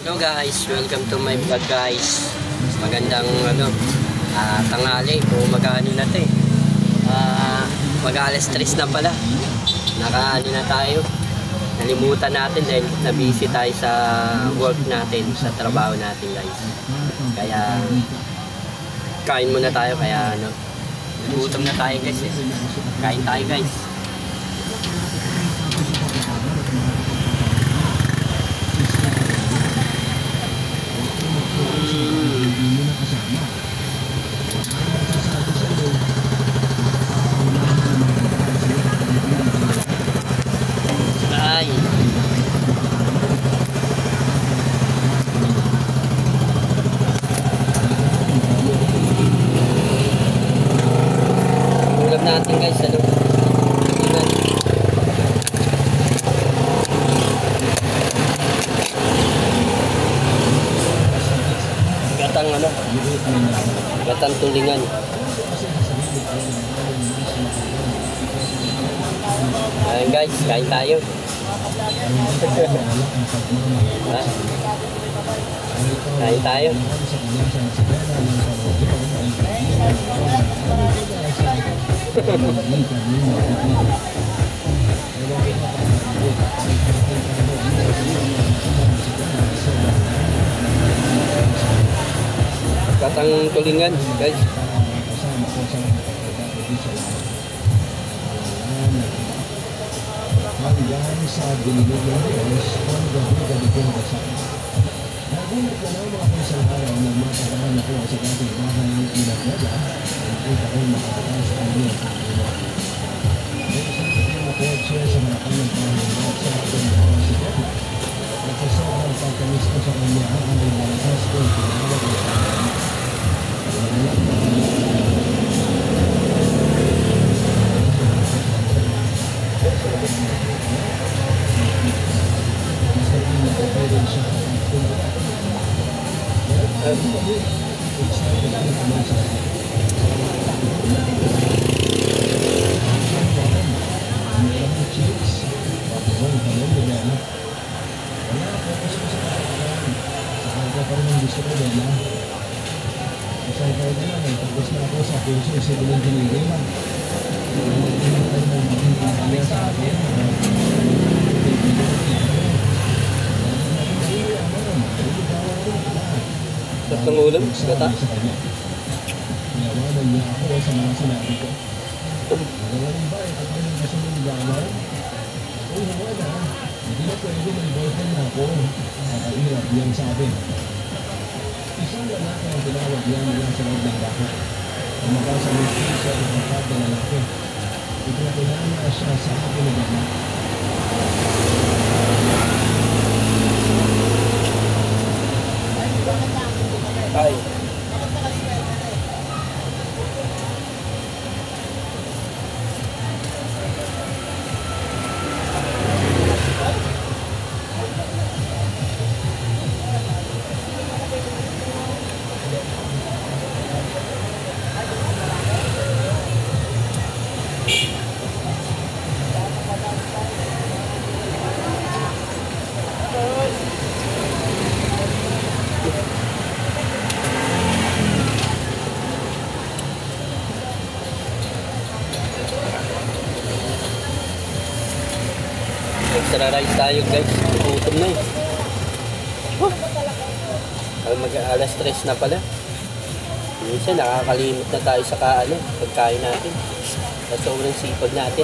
Hello guys, welcome to my vlog guys. Magandang tanghali kung mag-ano na ito mag-alas 3 na pala. Nakaano na tayo. Nalimutan natin dahil na-busy tayo sa work natin, sa trabaho natin guys. Kaya kain muna tayo, kaya gutom na tayo guys Kain tayo guys. Ulam natin guys, gatang tulingan. Ayan guys, kain tayo. Kain tayo. Gatang tulingan guys. Hanggang sa binigay ng Diyos ang gabi-gabi kong kasama. Nagulat ko na mga isang araw na matakaan ako sa ating bahay ng Pinagdada at kita kong makatakas sa kanyang panginoon. Nagsasabi ako siya sa mga kanyang panginoon sa ating mga sigati. Nagsasabi ang pagkamis ko sa kanya ang ibalakas ko ang pinawag ng panginoon. Tatlong ulam, gata. Nawalan niya ako sa mga sinabi ko. Nagawaling ba at ang nasunod gawin? Oo, wala. Hindi na pwede may boyfriend na ako. Nakahirap niyang sabi. Isang lalaki ang tinawag niya mula sa loob ng bahay. Makasalit siya ng kapag na lalaki. Ipinapilala siya sa akin na gama. Ay. Extra rice tayo guys, gutom na mag-alas 3 na pala. Minsan nakakalimot na tayo sa pagkain natin sa sobrang sipag natin.